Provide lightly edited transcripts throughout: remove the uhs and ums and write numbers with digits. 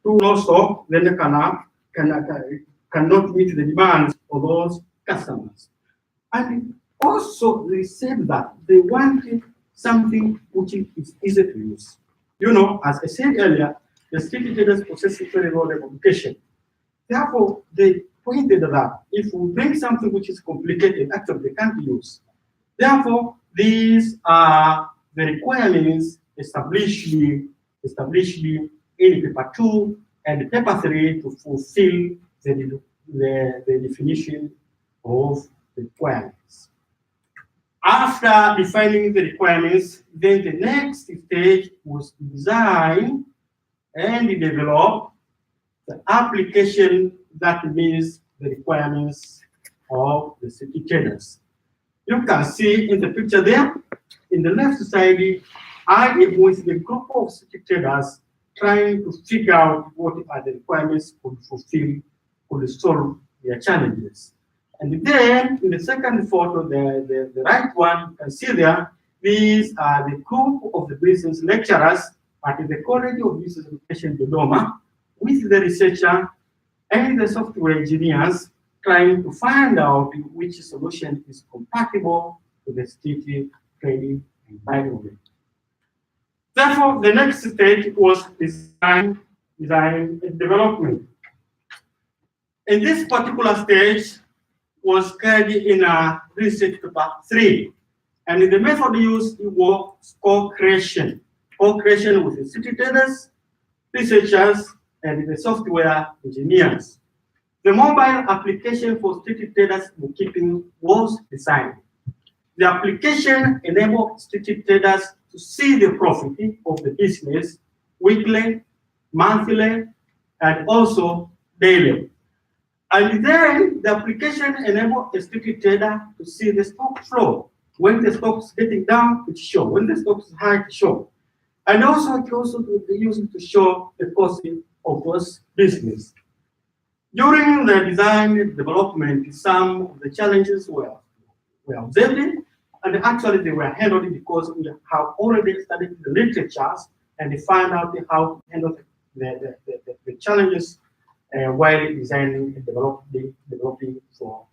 too low stock, then they cannot meet the demands of those customers. And also, they said that they wanted something which is easy to use. You know, as I said earlier, the street traders possess very low level education. Therefore, they pointed that if we bring something which is complicated, actually they can't use. Therefore, these are the requirements established in paper 2 and paper 3 to fulfill the definition of the requirements. After defining the requirements, then the next stage was to design and develop the application that meets the requirements of the city traders. You can see in the picture there, in the left side, I am with the group of city traders trying to figure out what are the requirements could fulfill, could solve their challenges. And then in the second photo, the right one, you can see there, these are the group of the business lecturers at the College of Business Education, Dodoma, with the researcher and the software engineers trying to find out which solution is compatible with the city trading environment. Therefore, the next stage was design and development. In this particular stage was carried in a research paper 3. And the method used was co-creation with the city traders, researchers, and the software engineers. The mobile application for city traders bookkeeping was designed. The application enabled city traders to see the profit of the business weekly, monthly, and also daily. And then the application enabled a city trader to see the stock flow. When the stock is getting down, it shows. When the stock is high, it shows. And also it also be used to show the cost of those business. During the design development, some of the challenges were observed, and actually they were handled because we have already studied the literatures and found out how to handle the challenges while designing and developing for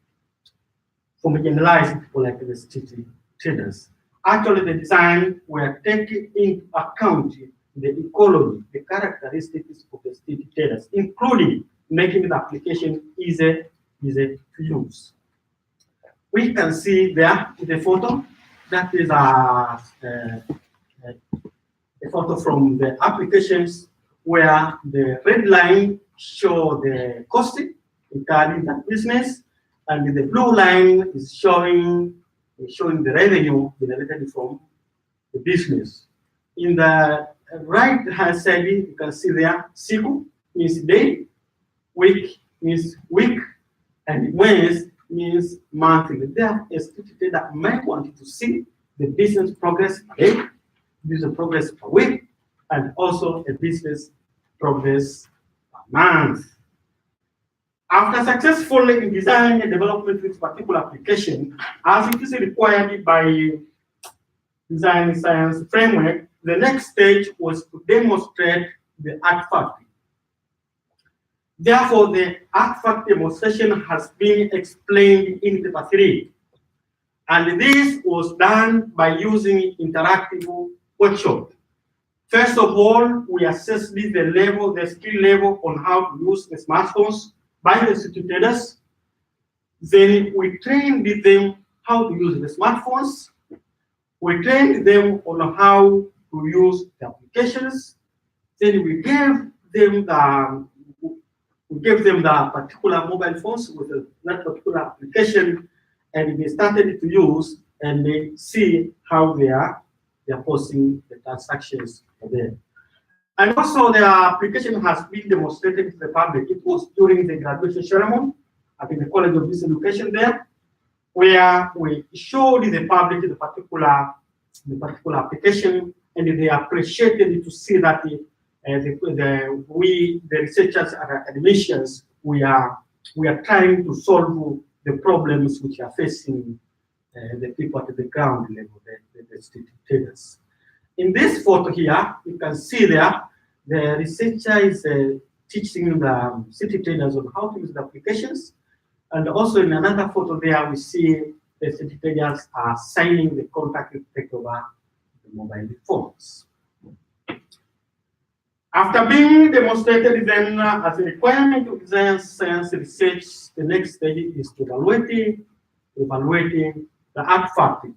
marginalized people like the city traders. Actually, the design were taking into account the ecology, the characteristics of the city traders, including making the application easy to use. We can see there the photo. That is a photo from the applications where the red line show the cost incurred that business, and the blue line is showing the revenue generated from the business. In the right hand side, you can see there, siku means day, week means week, and month means monthly. There is a city that might want to see the business progress per day, business progress per week, and also a business progress per month. After successfully designing and developing this particular application, as it is required by design science framework, the next stage was to demonstrate the artifact. Therefore, the artifact demonstration has been explained in paper 3. And this was done by using interactive workshop. First of all, we assessed the skill level on how to use the smartphones by the city traders. Then we trained them how to use the smartphones. We trained them on how to use the applications. Then we gave them the particular mobile phones with that particular application, and they started to use and they see how they are posting the transactions for them. And also the application has been demonstrated to the public. It was during the graduation ceremony at the College of Business Education there, where we showed the public the particular application, and they appreciated to see that we, the researchers and academicians, we are trying to solve the problems which are facing the people at the ground level, the street traders. In this photo here, you can see there, the researcher is teaching the city traders on how to use the applications. And also in another photo there, we see the city traders are signing the contract to take over the mobile phones. After being demonstrated then as a requirement of design science research, the next stage is to evaluating the artifact.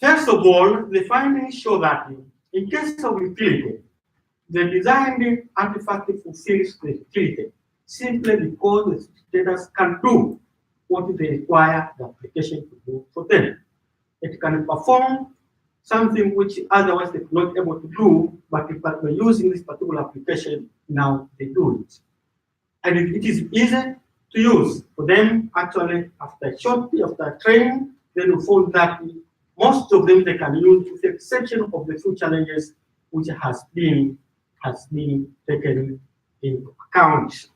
First of all, the findings show that in case of utility, the designed artifact fulfills the utility simply because the traders can do what they require the application to do for them. It can perform something which otherwise they're not able to do, but by using this particular application, now they do it. And it is easy to use for them. Actually, after a short period of training, they will find that most of them they can use, with the exception of the few challenges which has been taken into account.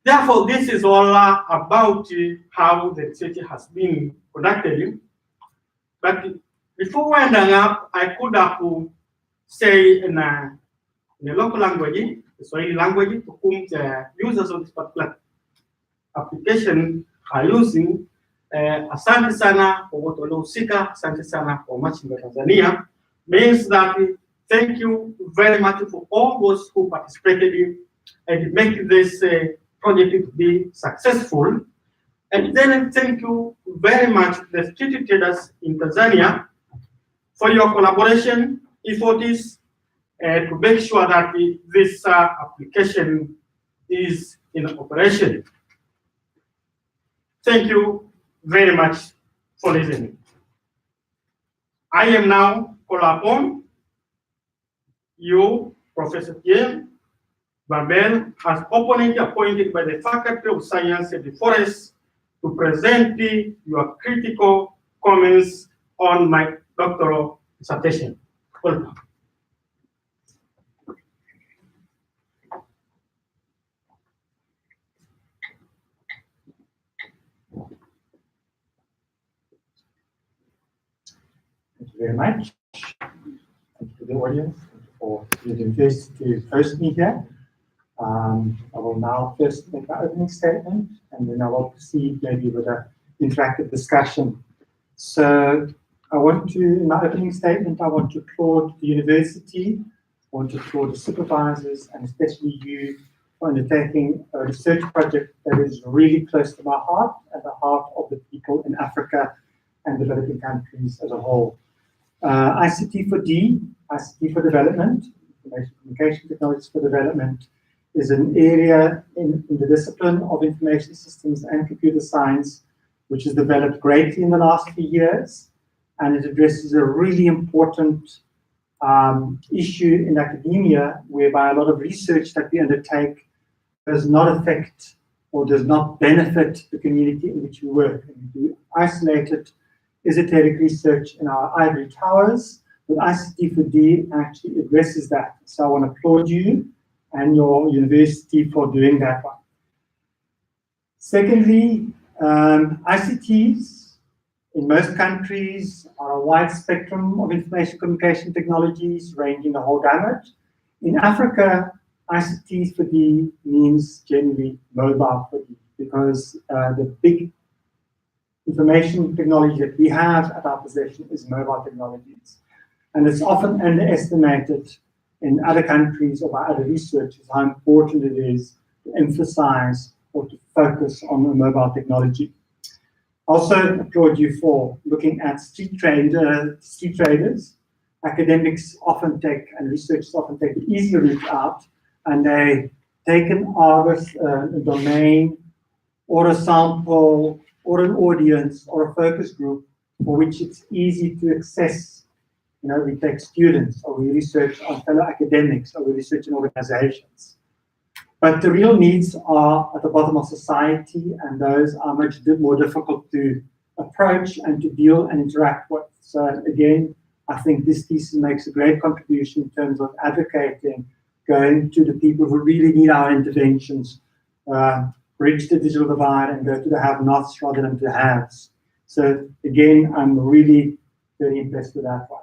Therefore, this is all about how the research has been conducted. But before winding up, I could have say in a local language, the Swahili language, to whom the users of this particular application are using. Asante sana kwa wote waliohusika, asante sana kwa Machinga Tanzania, means that thank you very much for all those who participated and make this project to be successful. And then thank you very much the street traders in Tanzania for your collaboration efforts to make sure that this application is in operation. Thank you very much for listening. I am now called upon you, Professor Pierre Barbel, as opponent appointed by the Faculty of Science and the Forest, to present your critical comments on my doctoral dissertation. Welcome. Thank you very much. Thank you to the audience for the university to host me here. I will now first make my opening statement, and then I will proceed maybe with an interactive discussion. So I want to, in my opening statement, I want to applaud the university, I want to applaud the supervisors, and especially you for undertaking a research project that is really close to my heart and the heart of the people in Africa and developing countries as a whole. ICT for D, ICT for Development, Information Communication Technologies for Development, is an area in the discipline of information systems and computer science, which has developed greatly in the last few years, and it addresses a really important issue in academia, whereby a lot of research that we undertake does not affect or does not benefit the community in which we work. And we do isolated, esoteric research in our ivory towers, but ICT for D actually addresses that. So I want to applaud you and your university for doing that one. Secondly, ICTs in most countries are a wide spectrum of information communication technologies ranging the whole gamut. In Africa, ICTs for D means generally mobile for D, because the big information technology that we have at our possession is mobile technologies. And it's often underestimated in other countries or by other researchers how important it is to emphasize or to focus on the mobile technology. Also applaud you for looking at street traders. Academics often take, and researchers often take the easy route out, and they take an artist, a domain, or a sample, or an audience, or a focus group for which it's easy to access. You know, we take students, or we research on fellow academics, or we research in organizations. But the real needs are at the bottom of society, and those are much more difficult to approach and to deal and interact with. So again, I think this thesis makes a great contribution in terms of advocating, going to the people who really need our interventions, bridge the digital divide and go to the have-nots rather than the haves. So again, I'm really very impressed with that one.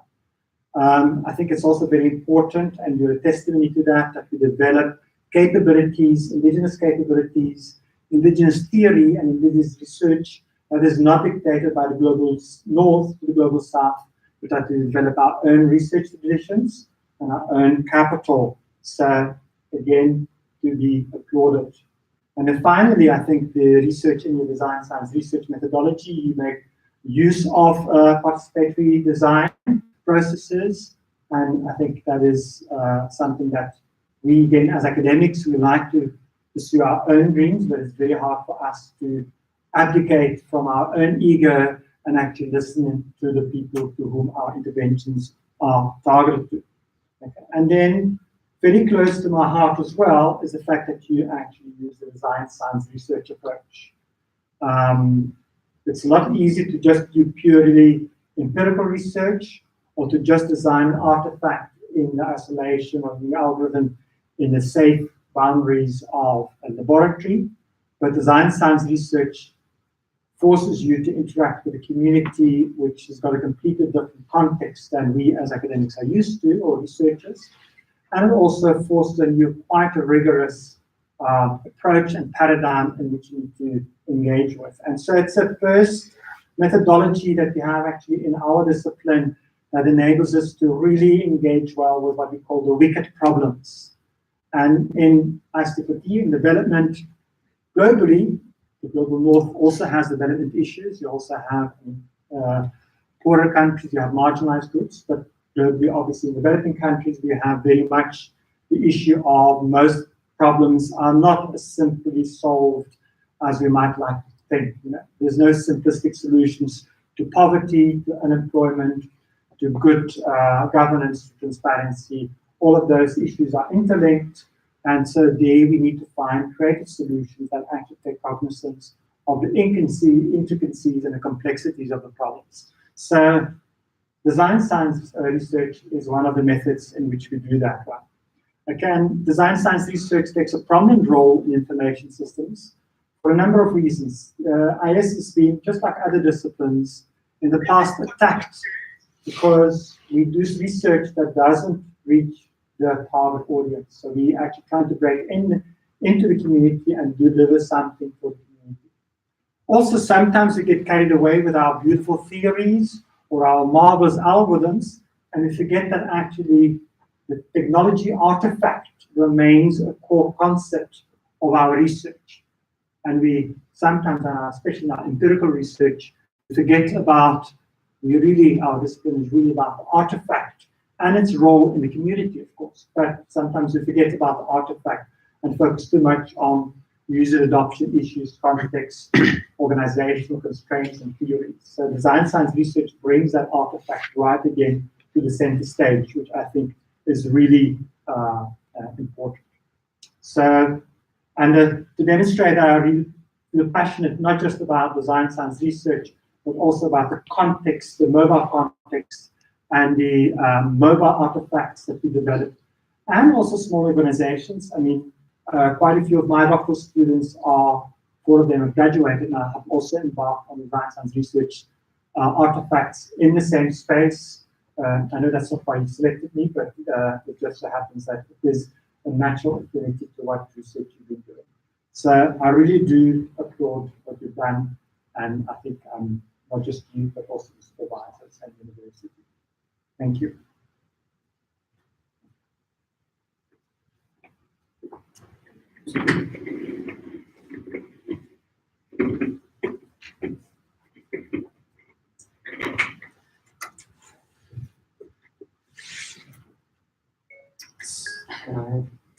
I think it's also very important, and you're a testimony to that, that we develop capabilities, indigenous theory and indigenous research that is not dictated by the global north to the global south, but that we develop our own research traditions and our own capital. So again, to be applauded. And then finally, I think the research in your design science research methodology, you make use of participatory design processes, and I think that is something that we, again, as academics, we like to pursue our own dreams, but it's very hard for us to abdicate from our own ego and actually listen to the people to whom our interventions are targeted to. Okay. And then very close to my heart as well is the fact that you actually use the design science research approach. It's a lot easier to just do purely empirical research or to just design an artifact in the isolation of the algorithm in the safe boundaries of a laboratory. But design science research forces you to interact with a community which has got a completely different context than we as academics are used to, or researchers. And it also forces on you quite a rigorous approach and paradigm in which you need to engage with. And so it's a first methodology that we have actually in our discipline that enables us to really engage well with what we call the wicked problems. And in ICT in development globally, the global north also has development issues. You also have poorer countries, you have marginalized groups, but globally, obviously, in developing countries, we have very much the issue of most problems are not as simply solved as we might like to think. You know, there's no simplistic solutions to poverty, to unemployment, to good governance, to transparency. All of those issues are interlinked, and so there we need to find creative solutions that actually take cognizance of the intricacies and the complexities of the problems. So design science research is one of the methods in which we do that one. Again, design science research takes a prominent role in information systems for a number of reasons. IS has been, just like other disciplines, in the past attacked because we do research that doesn't reach the target audience. So we actually trying to break into the community and deliver something for the community. Also, sometimes we get carried away with our beautiful theories or our marvelous algorithms, and we forget that actually the technology artifact remains a core concept of our research. And we sometimes, especially in our empirical research, forget about, our discipline is really about the artifact and its role in the community, of course. But sometimes we forget about the artifact and focus too much on user adoption issues, context, organizational constraints, and theories. So design science research brings that artifact right again to the center stage, which I think is really important. So, and to demonstrate that I really feel passionate not just about design science research, but also about the context, the mobile context, and the mobile artifacts that we develop, and also small organizations. I mean, quite a few of my doctoral students are, 4 of them have graduated now, have also embarked on design science research artifacts in the same space. I know that's not why you selected me, but it just so happens that it is a natural affinity to what research you've been doing. So I really do applaud what you've done, and I think not just you, but also the supervisors at the university. Thank you.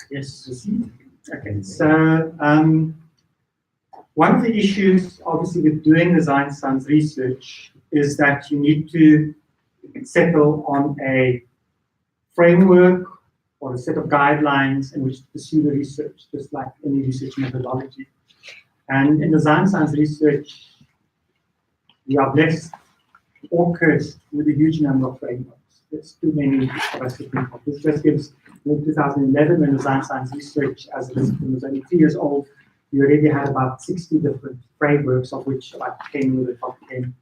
Yes. Okay. So one of the issues, obviously, with doing design science research is that you need to settle on a framework or a set of guidelines in which to pursue the research, just like any research methodology. And in design science research, we are blessed or cursed with a huge number of frameworks. There's too many for us to think of. This just gives, in 2011, when design science research as a discipline was only 3 years old, we already had about 60 different frameworks, of which like 10 were the top 10.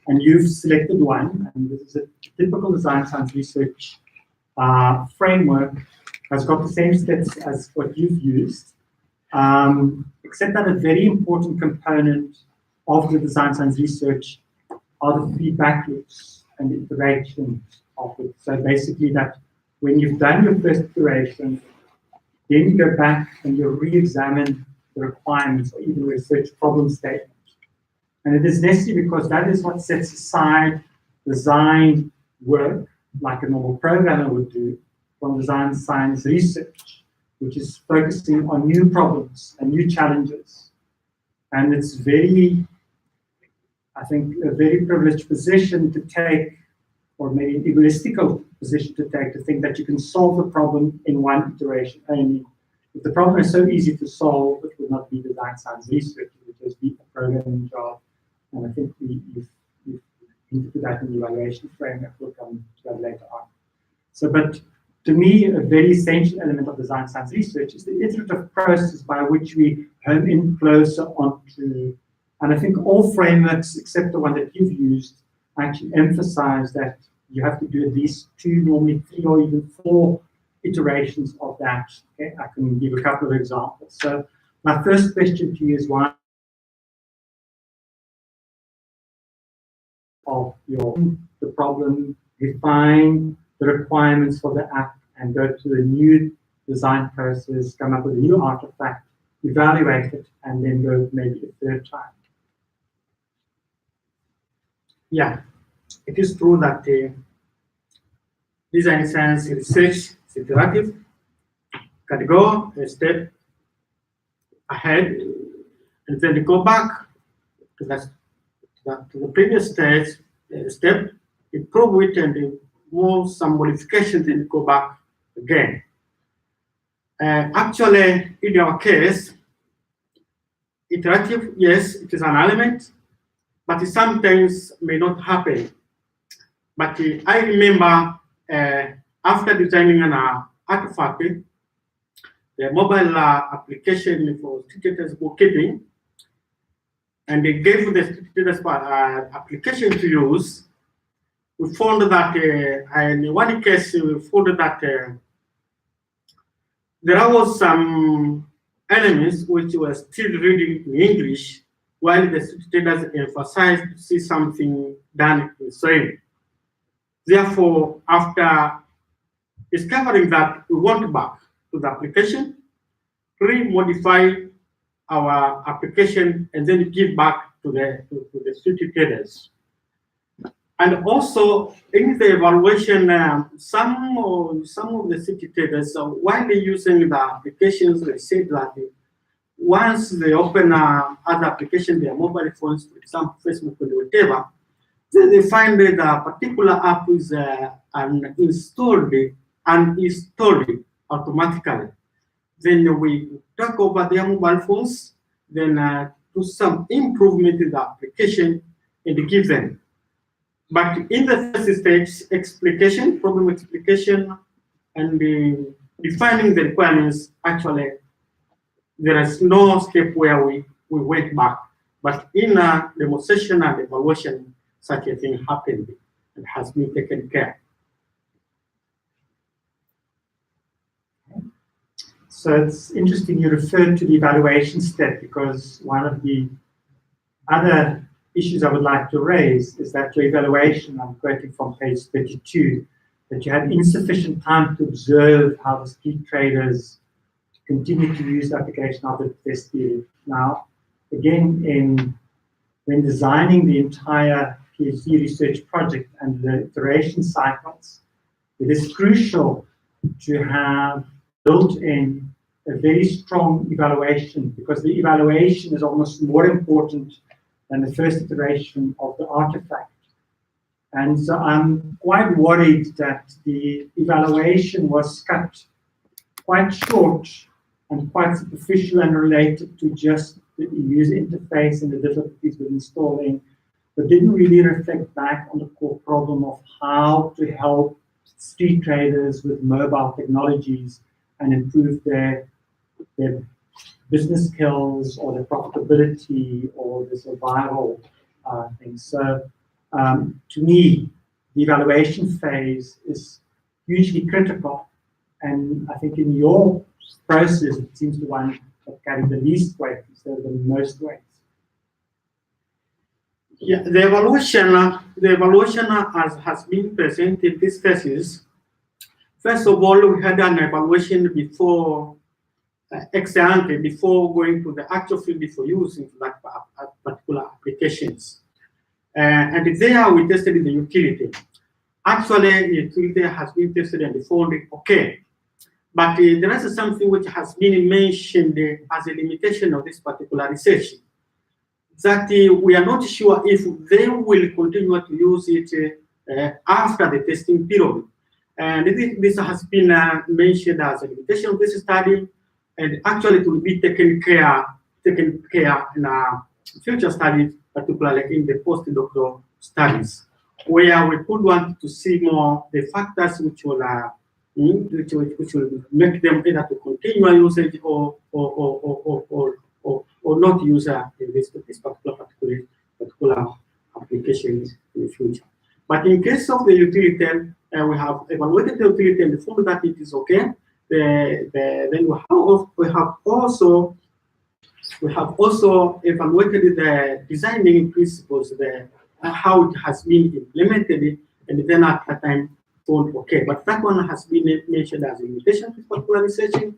And you've selected one, and this is a typical design science research framework. Has got the same steps as what you've used, except that a very important component of the design science research are the feedback loops and the iterations of it. So basically that when you've done your first iteration, then you go back and you re-examine the requirements or even research problem statement. And it is necessary because that is what sets aside design work, like a normal programmer would do, from design science research, which is focusing on new problems and new challenges. And it's very, I think, a very privileged position to take, or maybe an egoistical position to take, to think that you can solve the problem in one iteration only. If the problem is so easy to solve, it would not be design science research, it would just be a programming job. And I think you've hinted that in the evaluation framework. We'll come to that later on. So, but to me, a very essential element of design science research is the iterative process by which we home in closer onto, and I think all frameworks, except the one that you've used, actually emphasize that you have to do at least 2, normally 3 or even 4 iterations of that. Okay, I can give a couple of examples. So my first question to you is why of the problem, refine the requirements for the app, and go to a new design process, come up with a new artifact, evaluate it, and then go maybe a third time. Yeah, it is true that design science research is iterative. Can go a step ahead and then go back to the previous step, improve it, and move some modifications and go back again. Actually, in our case, iterative, yes, it is an element, but it sometimes may not happen. But I remember after designing an artifact, the mobile application for status bookkeeping, and they gave the status application to use. We found that in one case, we found that there was some elements which were still reading in English, while the status emphasized to see something done in Swahili. Therefore, after discovering that, we went back to the application, re-modify our application, and then give back to the city traders. And also in the evaluation, some of the city traders, while they're using the applications, they said that once they open other application, their mobile phones, for example, Facebook or whatever, then they find that a particular app is uninstalled automatically. Then we talk over their mobile phones, then do some improvement in the application and give them. But in the first stage, problem explication, and defining the requirements, actually, there is no step where we went back. But in a demonstration and evaluation, such a thing happened and has been taken care. So it's interesting you referred to the evaluation step, because one of the other issues I would like to raise is that your evaluation, I'm quoting from page 32, that you had insufficient time to observe how the street traders continue to use the application after the test period. Now, again, when designing the entire PhD research project and the iteration cycles, it is crucial to have built in a very strong evaluation, because the evaluation is almost more important than the first iteration of the artifact. And so I'm quite worried that the evaluation was cut quite short and quite superficial and related to just the user interface and the difficulties with installing, but didn't really reflect back on the core problem of how to help street traders with mobile technologies and improve their business skills or their profitability or the survival things. So To me, the evaluation phase is hugely critical. And I think in your process, it seems the one that carried the least weight instead of the most weight. Yeah, the evaluation as has been presented in this thesis. First of all, we had an evaluation before ex ante, before going to the actual field for use into that particular applications. And there we tested the utility. Actually, utility has been tested and found okay. But there is something which has been mentioned as a limitation of this particular research, that we are not sure if they will continue to use it after the testing period. And this has been mentioned as a limitation of this study, and actually it will be taken care in future studies, particularly in the postdoctoral studies, where we could want to see more the factors which will make them either to continue usage or not use in this particular application in the future. But in case of the utility, we have evaluated the utility and found that it is okay. Then we have also evaluated the designing principles, how it has been implemented, and then at that time found okay. But that one has been mentioned as a limitation to particular researching,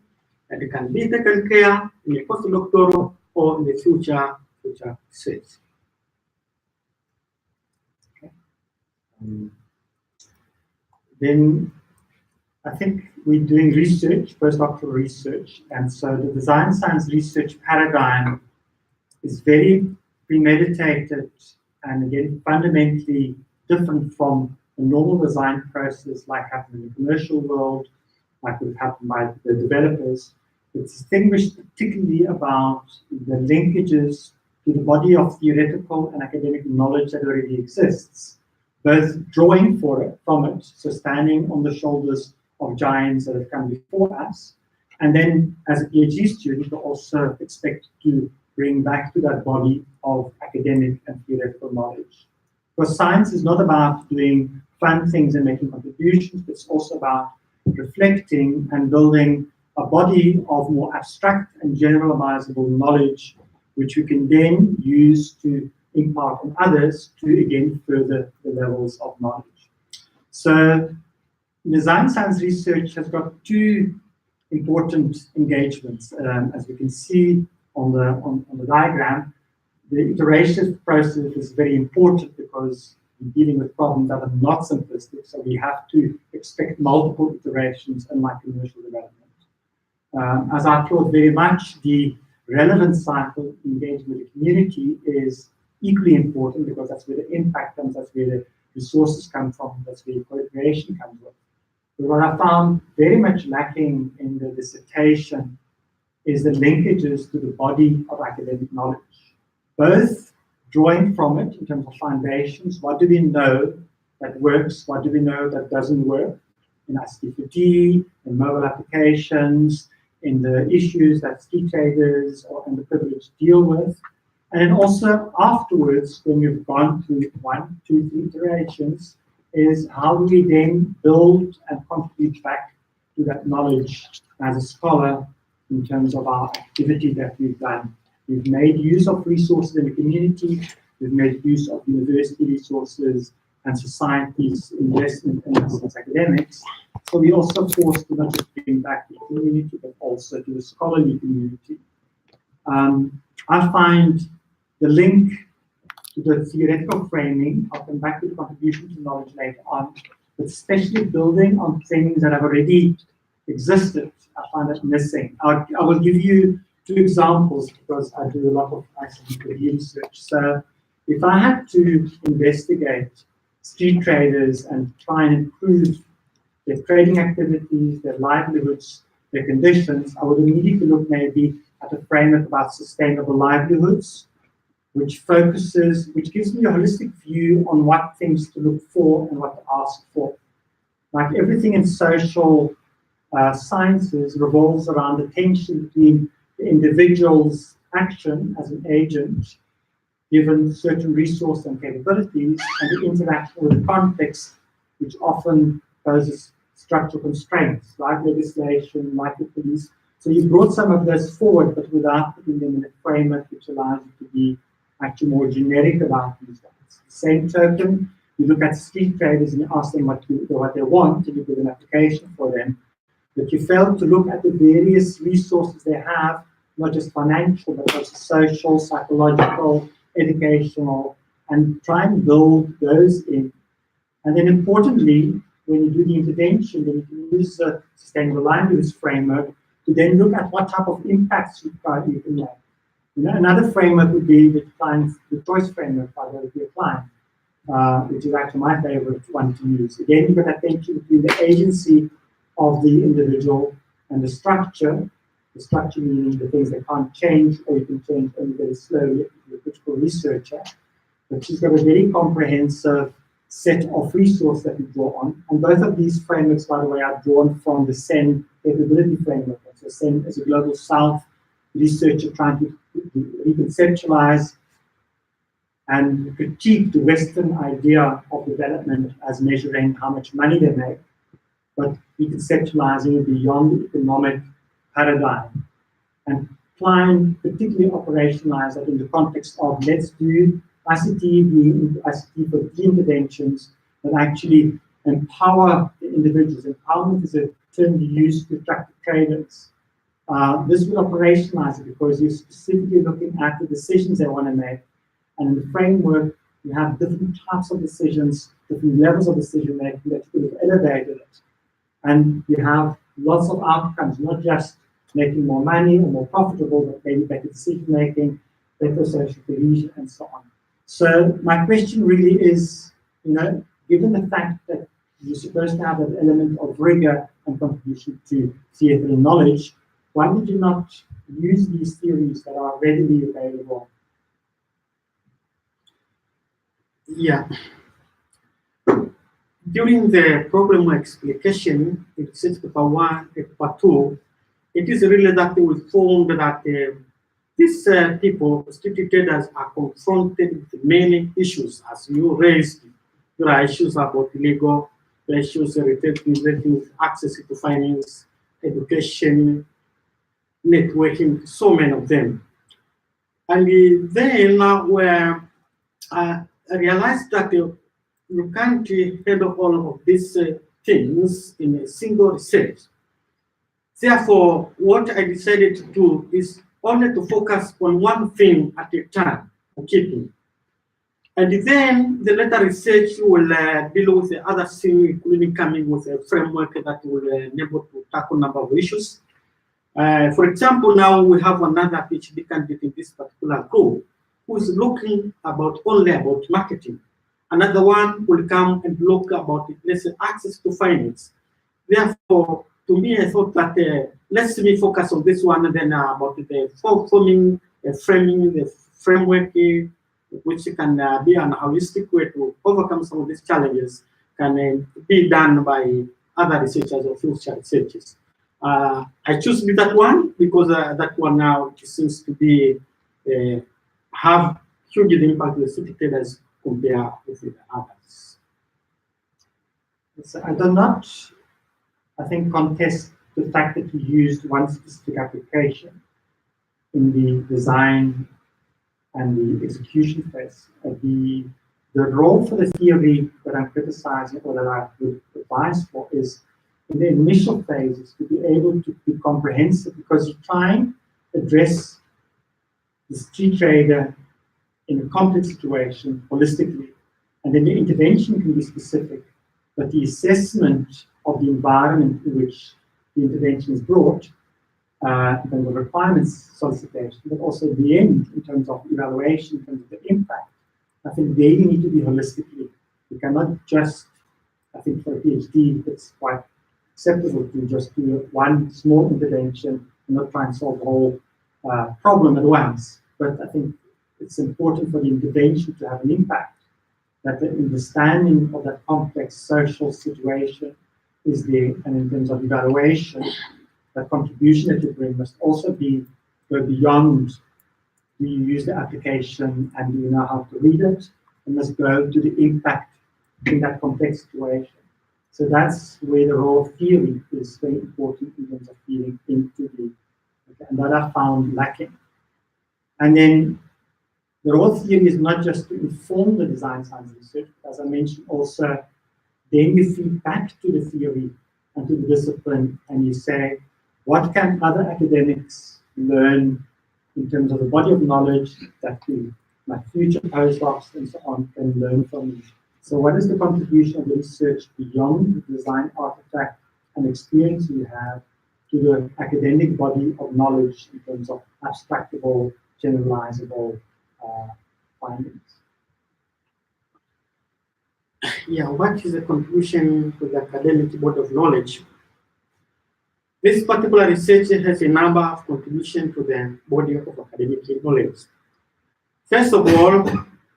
and it can be taken care in the postdoctoral or in the future research. Okay. Then I think we're doing research, postdoctoral research, and so the design science research paradigm is very premeditated and again fundamentally different from the normal design process like happened in the commercial world, like would happen by the developers. It's distinguished particularly about the linkages to the body of theoretical and academic knowledge that already exists, both drawing from it, so standing on the shoulders of giants that have come before us, and then as a PhD student, you also expect to bring back to that body of academic and theoretical knowledge. Because science is not about doing fun things and making contributions, but it's also about reflecting and building a body of more abstract and generalizable knowledge, which we can then use to impart on others to again further the levels of knowledge. So design science research has got two important engagements. As we can see on the diagram, the iteration process is very important because we're dealing with problems that are not simplistic, so we have to expect multiple iterations unlike commercial development. As I thought very much, the relevance cycle engagement with the community is equally important because that's where the impact comes, that's where the resources come from, that's where co-creation comes from. But what I found very much lacking in the dissertation is the linkages to the body of academic knowledge, both drawing from it in terms of foundations. What do we know that works? What do we know that doesn't work in ICT, in mobile applications, in the issues that ski traders or underprivileged deal with? And then also afterwards, when we've gone through 1, 2, 3 iterations, is how do we then build and contribute back to that knowledge as a scholar in terms of our activity that we've done. We've made use of resources in the community, we've made use of university resources and society's investment in us as academics. So we also forced to not just bring back to the community, but also to the scholarly community. I find the link to the theoretical framing, I'll come back to the contribution to knowledge later on, but especially building on things that have already existed, I find that missing. I will give you 2 examples because I do a lot of ICT research. So if I had to investigate street traders and try and improve their trading activities, their livelihoods, their conditions, I would immediately look maybe at a framework about sustainable livelihoods, which gives me a holistic view on what things to look for and what to ask for. Like everything in social sciences revolves around the tension between the individual's action as an agent, given certain resources and capabilities, and the interaction with the context, which often poses structural constraints, like legislation, like the police. So you brought some of this forward, but without putting them in a framework which allows you to be actually more generic about these things. Same token, you look at street traders and you ask them what they want, and you give an application for them. But you fail to look at the various resources they have, not just financial, but also social, psychological, educational, and try and build those in. And then importantly, when you do the intervention, then you can use the sustainable land use framework to then look at what type of impacts you can make. Another framework would be the choice framework by the client, which is actually my favorite one to use. Again, you've got that tension between the agency of the individual and the structure meaning the things that can't change, or you can change only very slowly if you're a critical researcher. But she's got a very comprehensive set of resources that we draw on. And both of these frameworks, by the way, are drawn from the SEN capability framework. So SEN is a global South researcher trying to reconceptualize and critique the Western idea of development as measuring how much money they make, but reconceptualizing it beyond the economic paradigm and trying particularly operationalize that in the context of let's do ICT, being ICT for key interventions that actually empower the individuals. Empowerment is a term you use to attract the traders. This will operationalize it because you're specifically looking at the decisions they want to make. And in the framework, you have different types of decisions, different levels of decision making that could have elevated it. And you have lots of outcomes, not just making more money or more profitable, but maybe better decision making, better social cohesion, and so on. So my question really is, given the fact that you're supposed to have an element of rigor and contribution to theatre and knowledge, why would you not use these theories that are readily available? Yeah. During the problem explication in research paper 1 and paper 2, it is really that we found that these people, street traders, are confronted with many issues, as you raised. There are issues about legal, there are issues related with access to finance, education, networking, so many of them. And then I realized that you can't handle all of these things in a single research. Therefore, what I decided to do is only to focus on one thing at a time, keeping. And then the later research will deal with the other thing, including coming with a framework that will enable to tackle a number of issues. For example, now we have another PhD candidate in this particular group who is looking only about marketing. Another one will come and look about, let's say, access to finance. Therefore, to me, I thought that let's me focus on this one and then about the forming, framing, the framework, which can be an holistic way to overcome some of these challenges, can be done by other researchers or future researchers. I choose that one because that one now seems to be have huge impact with city traders compared with the others. So I do not, I think, contest the fact that you used one specific application in the design and the execution phase. The role for the theory that I'm criticizing or that I would advise for is in the initial phases to be able to be comprehensive, because you're trying to address the street trader in a complex situation holistically, and then the intervention can be specific, but the assessment of the environment in which the intervention is brought, in terms of requirements solicitation, but also the end in terms of evaluation, in terms of the impact. I think they need to be holistically. You cannot just, I think for a PhD, it's quite acceptable to just do one small intervention and not try and solve the whole problem at once. But I think it's important for the intervention to have an impact, that the understanding of that complex social situation is there, and in terms of evaluation, that contribution that you bring must also go beyond Do you use the application and do you know how to read it? And must go to the impact in that complex situation. So that's where the role of theory is very important in terms of feeding into the, okay, and that I found lacking. And then the role of theory is not just to inform the design science research, as I mentioned also, then you feed back to the theory and to the discipline and you say, what can other academics learn in terms of the body of knowledge that you, like future postdocs and so on, can learn from you? So what is the contribution of the research beyond the design artifact and experience you have to the academic body of knowledge in terms of abstractable, generalizable findings? Yeah, what is the contribution to the academic body of knowledge? This particular research has a number of contributions to the body of academic knowledge. First of all,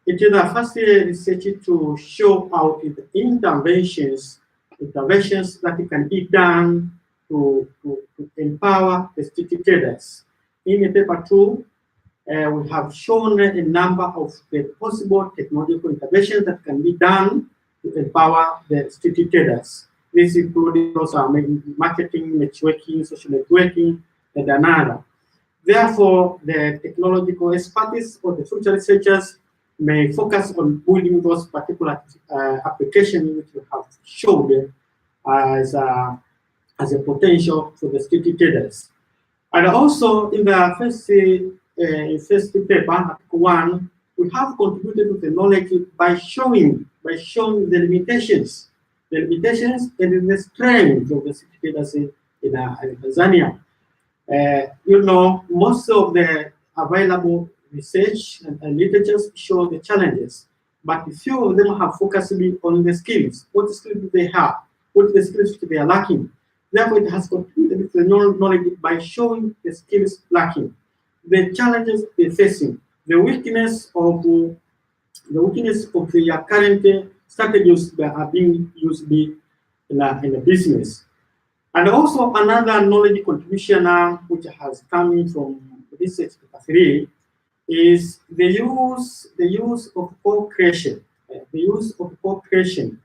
it is the first research to show out the interventions that can be done to empower the city traders. In paper 2, we have shown a number of the possible technological interventions that can be done to empower the city traders. This includes also marketing, networking, social networking, and another. Therefore, the technological expertise or the future researchers may focus on building those particular applications which we have showed as a potential for the city traders. And also in the first paper, article 1, we have contributed to the knowledge by showing the limitations and the strength of the city traders in Tanzania. You know, most of the available research and literature show the challenges, but few of them have focused on the skills. What skills do they have? What the skills they are lacking? Therefore, it has contributed to the knowledge by showing the skills lacking, the challenges they're facing, the weakness of the current strategies that are being used in the business. And also another knowledge contribution which has come in from research paper 3 is the use of co-creation,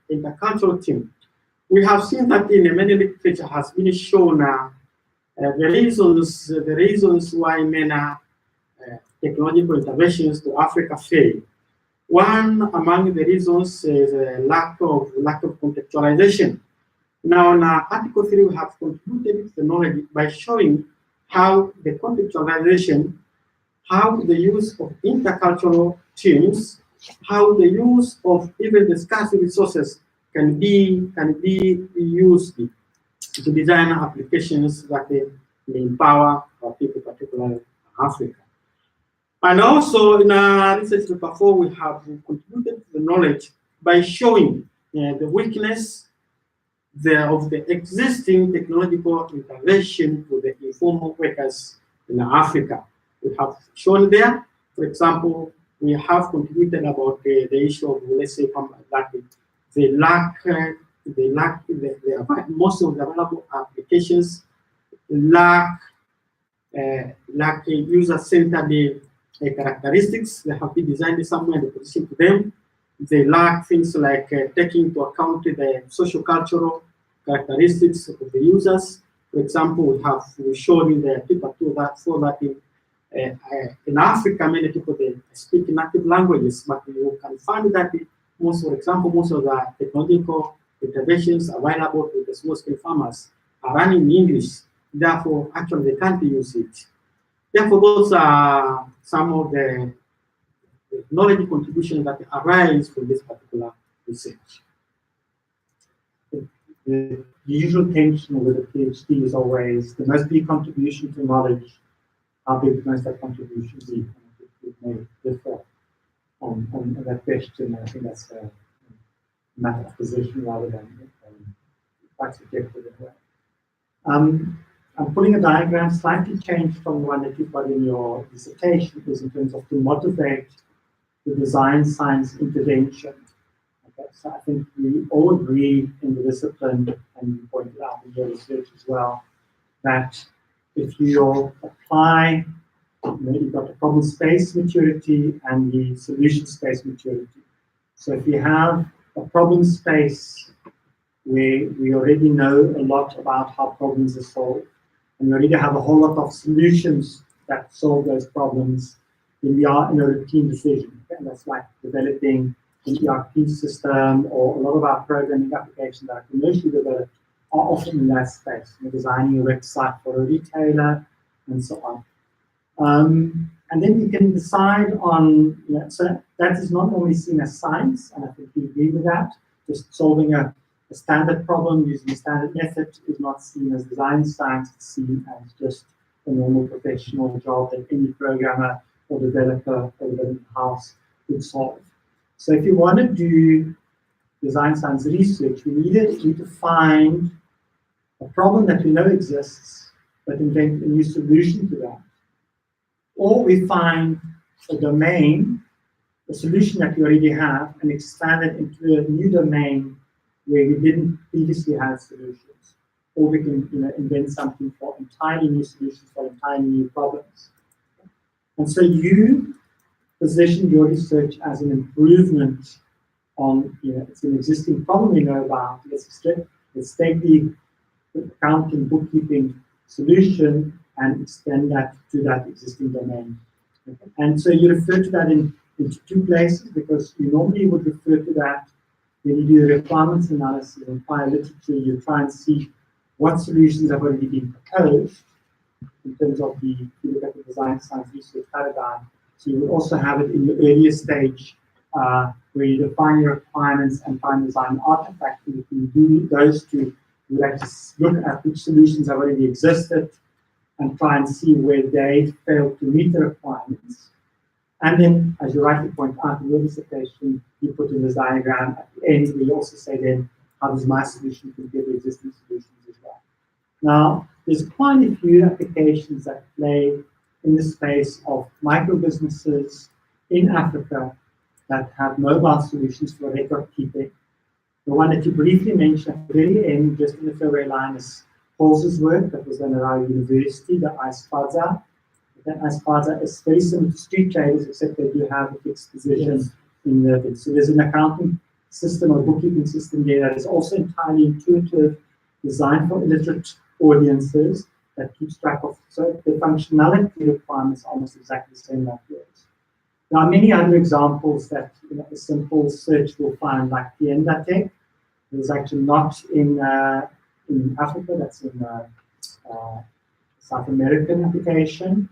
in the cultural team. We have seen that in many literature has been shown the reasons why many technological interventions to Africa fail. One among the reasons is a lack of contextualization. Now, in Article 3, we have contributed to the knowledge by showing how the contextualization, how the use of intercultural teams, how the use of even the scarce resources can be used to design applications that may empower our people, particularly Africa. And also in our research paper 4, we have contributed to the knowledge by showing the weakness of the existing technological intervention to the informal workers in Africa. We have shown there, for example, we have contributed about the issue of, let's say, most of the available applications lack user-centered characteristics. They have been designed somewhere in the position to them. They lack things like taking into account the social-cultural characteristics of the users. For example, we showed in the paper 2 that in Africa, many people they speak native languages, but you can find that most of the technological interventions available to the small-scale farmers are running in English. Therefore, actually, they can't use it. Therefore, those are some of the knowledge contributions that arise from this particular research. The usual tension with a PhD is always the most big contribution to knowledge, how big must that contribution be? It may differ on that question. I think that's a matter of position rather than quite subjective in a way. I'm putting a diagram slightly changed from the one that you've got in your dissertation, because in terms of to motivate the design science intervention. Okay, so I think we all agree in the discipline, and you pointed out in your research as well, that if you apply you've got the problem space maturity and the solution space maturity. So if you have a problem space where we already know a lot about how problems are solved, and we already have a whole lot of solutions that solve those problems, then we are in a routine decision. Okay? And that's like developing an ERP system, or a lot of our programming applications that are commercially developed are often in that space. You're designing a website for a retailer, and so on. And then you can decide on, so that is not normally seen as science, and I think you agree with that. Just solving a standard problem using a standard method is not seen as design science, it's seen as just a normal professional job that any programmer or developer or development house would solve. So if you want to do design science research, we need to find a problem that we know exists, but invent a new solution to that. Or we find a domain, a solution that we already have, and expand it into a new domain where we didn't previously have solutions. Or we can invent something for entirely new solutions for entirely new problems. And so you position your research as an improvement on, it's an existing problem we know about. Let's take the accounting, bookkeeping solution and extend that to that existing domain. Okay. And so you refer to that into two places, because you normally would refer to that when you do the requirements analysis in prior literature. You try and see what solutions have already been proposed in terms of if you look at the design science research paradigm. So you would also have it in the earlier stage where you define your requirements and try and design an artifact. And if you do those two, you would actually look at which solutions have already existed and try and see where they failed to meet the requirements. And then, as you rightly point out in your dissertation, you put in this diagram at the end where you also say then, how does my solution compare to existing solutions as well? Now, there's quite a few applications that play in the space of micro businesses in Africa that have mobile solutions for record keeping. The one that you briefly mentioned at the very end, just in the throwaway line, is Paul's work that was done at our university, the iSpaza. The iSpaza is very similar to Street Traders, except they do have a fixed position in the thing. So there's an accounting system or bookkeeping system there that is also entirely intuitive, designed for illiterate audiences, that keeps track of, so the functionality requirements are almost exactly the same like yours. There are many other examples that a simple search will find, like Tienda Tech. It's actually not in Africa, that's in South American application.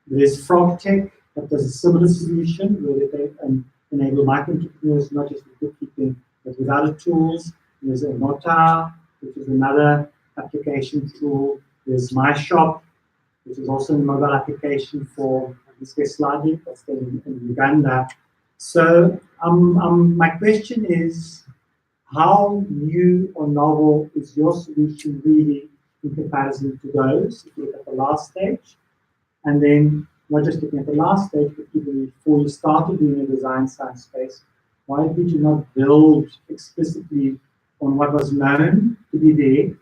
There's FrogTech that does a similar solution where they enable micro entrepreneurs not just with bookkeeping but with other tools. There's Nota, which is another application tool. There's My Shop, which is also a mobile application for, in this case, Sladi, that's in Uganda. So my question is, how new or novel is your solution really in comparison to those, if you look at the last stage? And then, not just looking at the last stage, but even before you started doing a design science space, why did you not build explicitly on what was known to be there?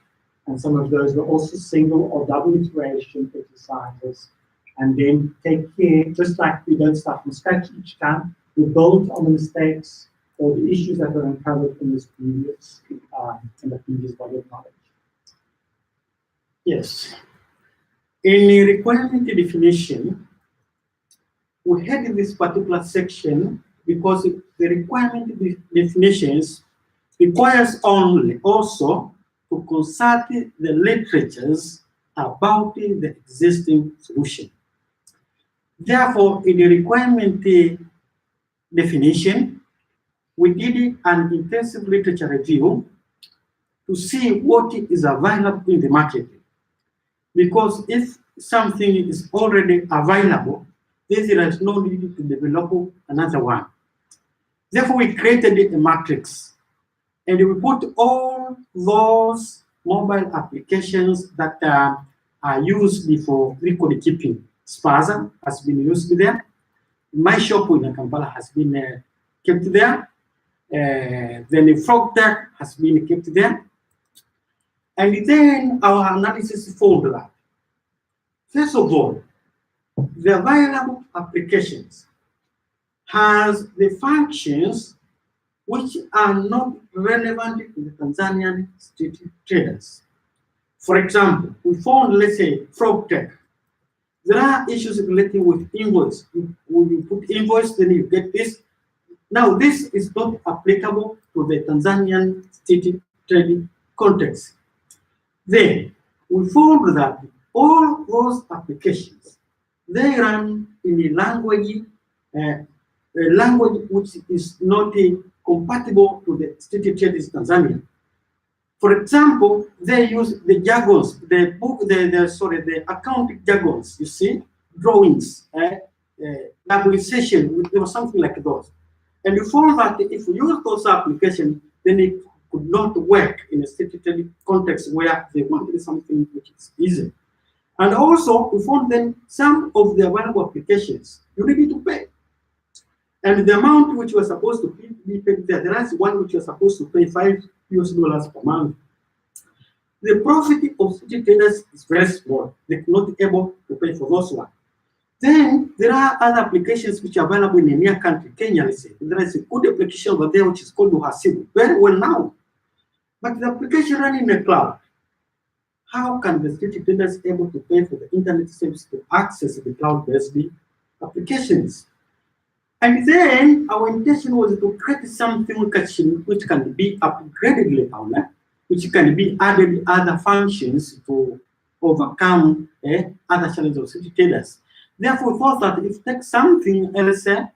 And some of those were also single or double iteration exercises. And then take care, just like we don't start from scratch each time, we build on the mistakes or the issues that were uncovered in the previous body of knowledge. Yes. In the requirement definition, we had this particular section because the requirement definitions requires only also to consult the literatures about the existing solution. Therefore, in the requirement definition, we did an intensive literature review to see what is available in the market. Because if something is already available, then there is no need to develop another one. Therefore, we created a matrix, and we put all those mobile applications that are used for record keeping. Spaza has been used there. My Shop in Kampala has been kept there. Then the FrogTech has been kept there. And then our analysis found that, first of all, the available applications has the functions which are not relevant to the Tanzanian state traders. For example, we found, let's say, frog tech. There are issues relating with invoice. When you put invoice, then you get this. Now, this is not applicable to the Tanzanian state trading context. Then, we found that all those applications, they run in a language which is not compatible to the state traders Tanzania. For example, they use the jargons, the accounting jargons, you see, drawings, labelization, there was something like those. And you found that if you use those applications, then it could not work in a statutory context where they wanted something which is easy. And also, we found then some of the available applications, you need to pay. And the amount which was supposed to be paid there is one which was supposed to pay $5 per month. The profit of city traders is very small. They're not able to pay for those ones. Then there are other applications which are available in a near country, Kenya, let's say. There is a good application over there which is called Nasibu, very well known. But the application running in the cloud, how can the city traders able to pay for the internet service to access the cloud-based applications? And then our intention was to create something which can be upgraded later on, which can be added other functions to overcome other challenges of city traders. Therefore, we thought that if take something else and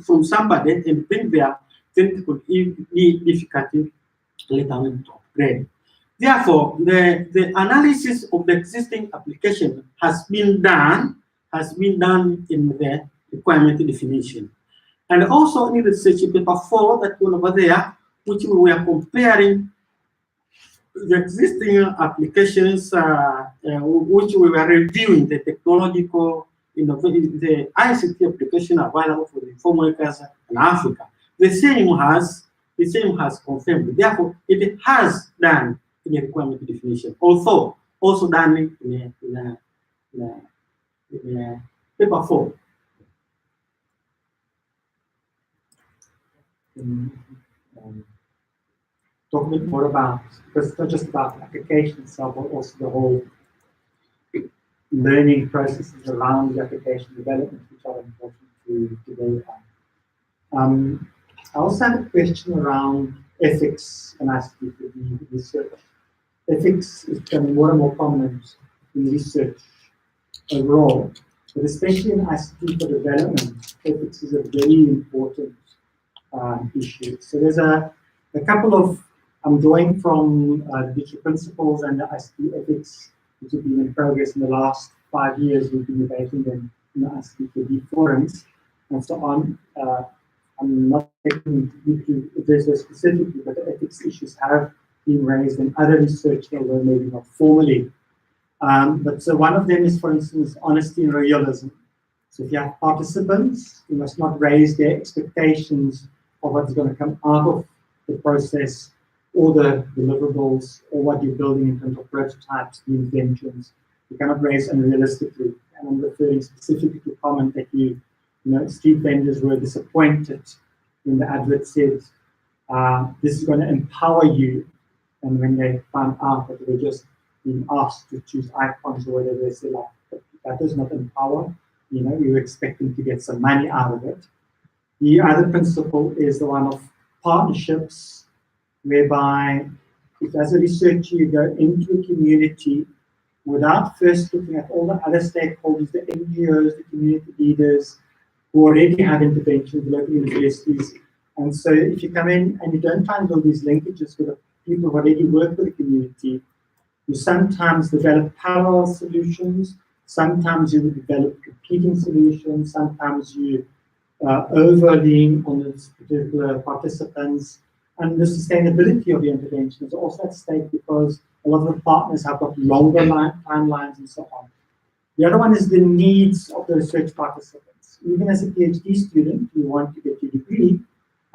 from somebody and bring there, then it could be difficult later on to upgrade. Therefore, the analysis of the existing application has been done in the requirement definition. And also in research paper 4 that one over there, which we were comparing the existing applications, which we were reviewing the technological, the ICT application available for the informal workers in Africa. The same has confirmed. Therefore, it has done in a requirement definition, although also done in paper 4. Talk a bit more about, because it's not just about the application itself, but also the whole learning processes around the application development, which are important to verify. I also have a question around ethics, and I speak with the research. Ethics is becoming more and more prominent in research overall, but especially in ICT for development, ethics is a very important issue. So there's a couple of, I'm drawing from digital principles and the ICT ethics, which have been in progress in the last 5 years. We've been debating them in the ICT forums and so on. I'm not taking you to address those specifically, but the ethics issues have been raised in other research, although maybe not formally. But so one of them is, for instance, honesty and realism. So if you have participants, you must not raise their expectations of what's going to come out of the process or the deliverables or what you're building in terms of prototypes, the inventions. You cannot raise unrealistically. And I'm referring specifically to comment that street vendors were disappointed when the advert said, this is going to empower you. And when they found out that they were just being asked to choose icons or whatever, they said, like, that does not empower. You were expecting to get some money out of it. The other principle is the one of partnerships, whereby if as a researcher you go into a community without first looking at all the other stakeholders, the NGOs, the community leaders, who already have interventions, the local universities. And so if you come in and you don't try and build these linkages with the people who already work with the community, you sometimes develop parallel solutions, sometimes you develop competing solutions, sometimes you overlean on those particular participants, and the sustainability of the intervention is also at stake because a lot of the partners have got longer timelines and so on. The other one is the needs of the research participants. Even as a PhD student, you want to get your degree.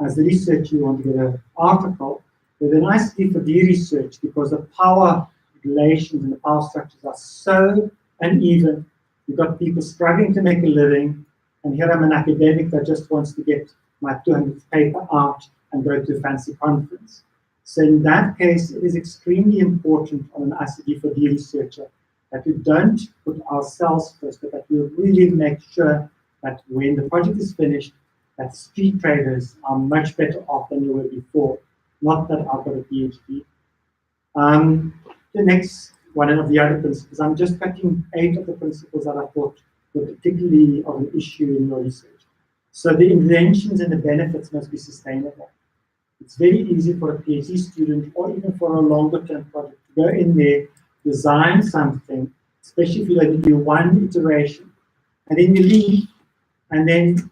As a researcher, you want to get an article. But the nice thing for the research, because the power relations and the power structures are so uneven. You've got people struggling to make a living, and here I'm an academic that just wants to get my 200th paper out and go to a fancy conference. So in that case, it is extremely important on an ICD4D researcher that we don't put ourselves first, but that we really make sure that when the project is finished, that street traders are much better off than they were before. Not that I've got a PhD. The next one of the other principles, I'm just cutting 8 of the principles that I thought were particularly of an issue in your research. So the inventions and the benefits must be sustainable. It's very easy for a PhD student or even for a longer term project to go in there, design something, especially if you only do one iteration, and then you leave, and then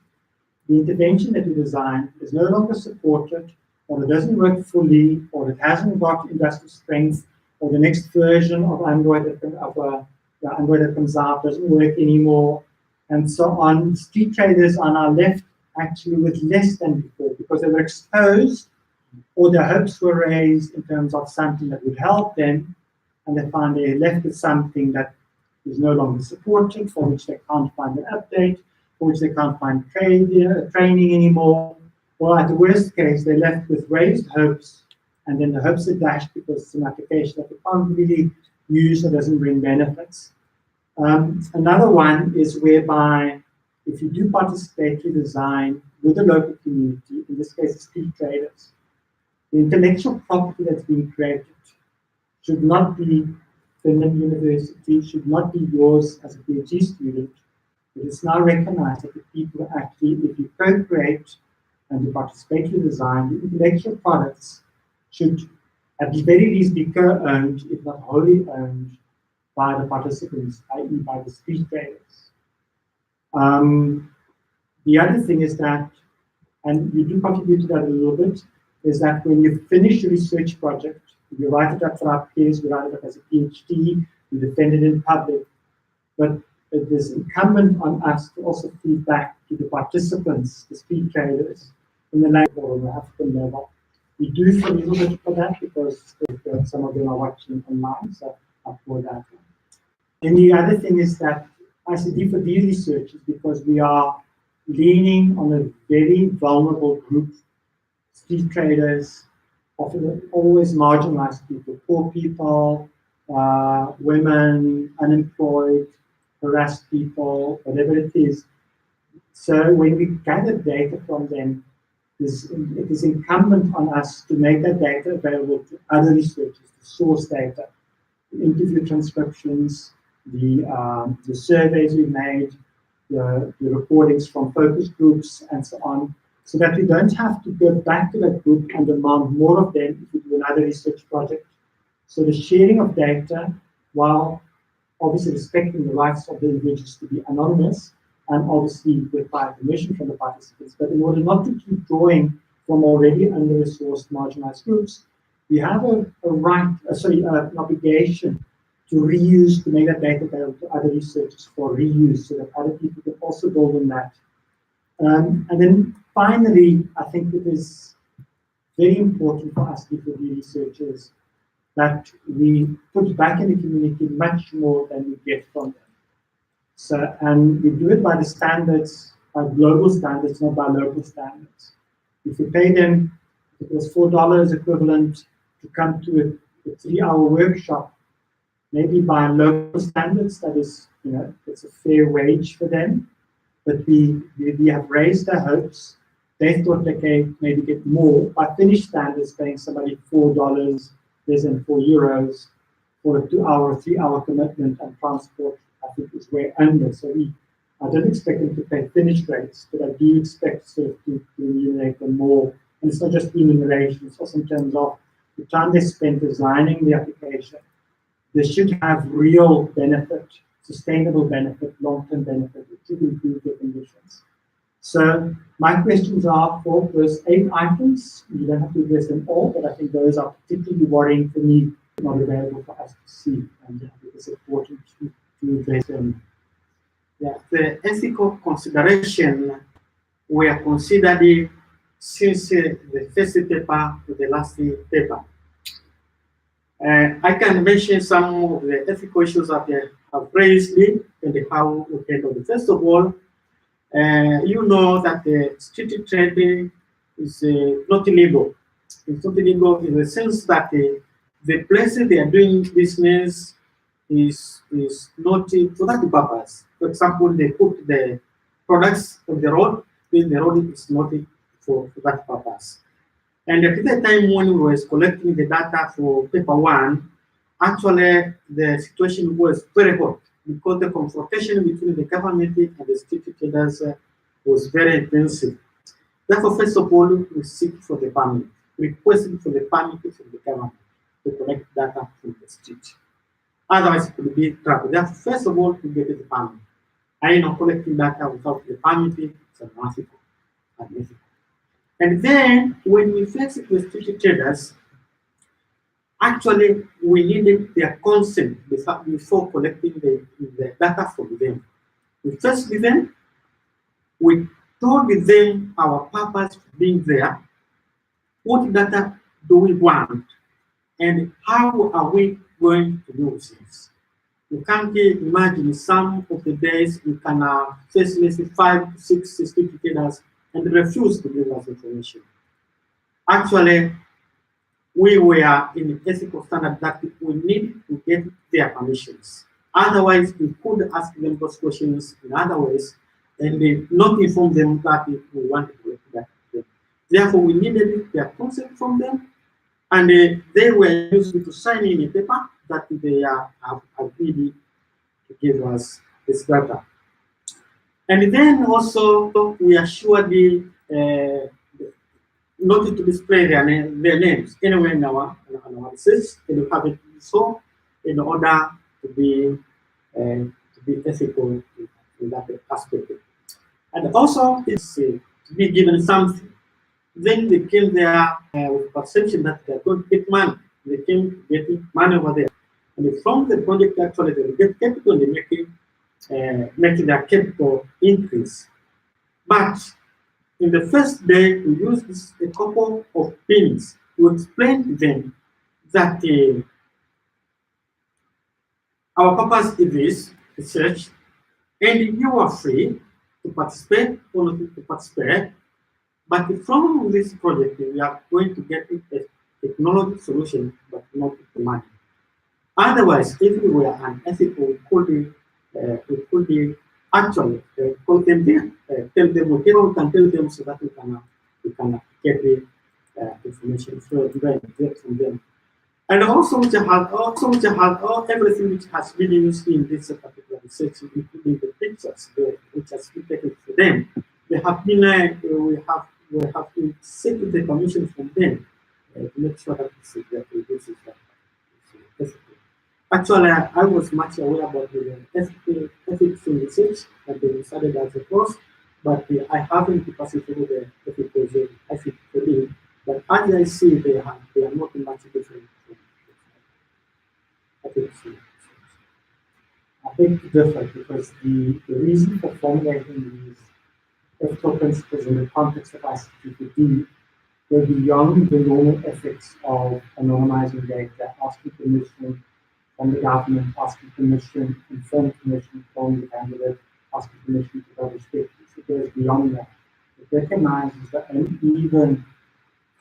the intervention that you designed is no longer supported, or it doesn't work fully, or it hasn't got industrial strength, or the next version of Android that comes out doesn't work anymore, and so on. Street traders are now left actually with less than before because they were exposed, or their hopes were raised in terms of something that would help them, and they find they're left with something that is no longer supported, for which they can't find an update, for which they can't find training anymore, or at the worst case, they're left with raised hopes, and then the hopes are dashed because it's an application that they can't really use or doesn't bring benefits. Another one is whereby if you do participatory design with the local community, in this case, street traders, the intellectual property that's being created should not be Finland University, should not be yours as a PhD student. It is now recognized that the people actually, if you co-create and you participatory design, the intellectual products should at the very least be co-owned, if not wholly owned, by the participants, i.e. by the street traders. The other thing is that, and we do contribute to that a little bit, is that when you finish your research project, you write it up for our peers, we write it up as a PhD, we defend it in public, but it is incumbent on us to also feed back to the participants, the street traders, in the language or the African level. We do for a little bit for that because some of them are watching online, so I'll pour that on. And the other thing is that ICD4D research is because we are leaning on a very vulnerable group, street traders, often always marginalized people, poor people, women, unemployed, harassed people, whatever it is. So when we gather data from them, it is incumbent on us to make that data available to other researchers, to source data, the interview transcriptions, the surveys we made, the recordings from focus groups, and so on, so that we don't have to go back to that group and demand more of them if we do another research project. So the sharing of data, while obviously respecting the rights of the individuals to be anonymous, and obviously with prior permission from the participants, but in order not to keep drawing from already under-resourced, marginalized groups, we have an obligation to reuse, to make that data available to other researchers for reuse, so that other people can also build on that. And then finally, I think it is very important for us ICD4D researchers that we put back in the community much more than we get from them. So, and we do it by the standards, by global standards, not by local standards. If we pay them, it was $4 equivalent to come to a 3-hour workshop, maybe by local standards, that is, it's a fair wage for them. But we have raised their hopes. They thought they could maybe get more. By Finnish standards, paying somebody $4, less than €4, for a 2-hour, 3-hour commitment and transport, I think is way under. So I don't expect them to pay Finnish rates, but I do expect sort of to remunerate them more. And it's not just remuneration, it's also in terms of the time they spend designing the application. They should have real benefit, sustainable benefit, long-term benefit. It should improve their conditions. So my questions are for those 8 items. You don't have to address them all, but I think those are particularly worrying for me, not available for us to see. And I think it's important to address them. Yeah, the ethical consideration were considered since the first paper to the last paper. I can mention some of the ethical issues that they have raised and how we handle it. First of all, you know that the street trading is not illegal. It's not illegal in the sense that the places they are doing business is not for that purpose. For example, they put the products on the road, then the road is not for that purpose. And at the time when we were collecting the data for paper one, actually the situation was very hot because the confrontation between the government and the street traders was very intensive. Therefore, first of all, we seek for the permit, requesting for the permit from the government to collect data from the street. Otherwise, it could be trouble. Therefore, first of all, to get the permit. I know collecting data without the permit is unethical. Unethical. And then when we face it with street traders, actually we needed their consent before collecting the data from them. We first with them, we told them our purpose for being there, what data do we want, and how are we going to use this. You can't imagine some of the days we can face let's say 5 to 6 street traders and refuse to give us information. Actually, we were in the ethical standard that we need to get their permissions. Otherwise, we could ask them those questions in other ways and not inform them that we want to collect that. Therefore, we needed their consent from them, and they were used to sign in a paper that they have agreed to give us this data. And then also, we assured not to display their names anywhere in our research, and we have it so in order to be ethical in that aspect. And also, it's to be given something. Then they came there with perception that they're going to get money. They came getting money over there. And from the project, actually, they get capital and making their capital increase. But in the first day, we used a couple of things to explain to them that our purpose is this research, and you are free to participate or not to participate. But from this project, we are going to get a technology solution, but not the money. Otherwise, if we were unethical, we could be actually call them there, tell them whatever we can tell them so that we can get the information from them. And also, which have all everything which has been used in this particular research, including the pictures which has been taken for them. They have been we have to seek the permission from them to make sure that this is ethical. Actually, I was much aware about the ethics in research that they decided as a course, but I haven't participated in the ethically. But as I see, they are not much different from ethics in research. I think different because the reason for formulating these ethical principles in the context of ICT go beyond the normal ethics of anonymizing data, asking permission from the government, asking permission, informed permission from the candidate, asking permission to double check. It goes beyond that. It recognizes the uneven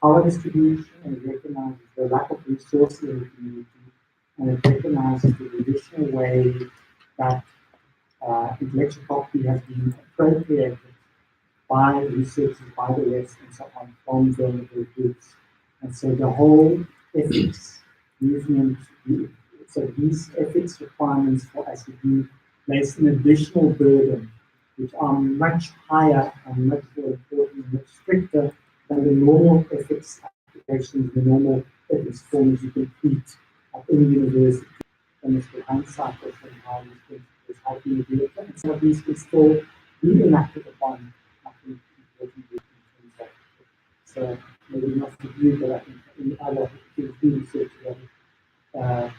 power distribution, and it recognizes the lack of resources in the community, and it recognizes the traditional way that intellectual property has been appropriated by researchers, by the West, and so on, from vulnerable groups. And so the whole ethics movement, so these ethics requirements for ICD place an additional burden, which are much higher and much more important, much stricter than the normal ethics applications, the normal ethics forms you complete at any university. And it's the hindsight of how these principles have been developed. And some of these can still be enacted upon. So maybe not for you, but I think in other things we research that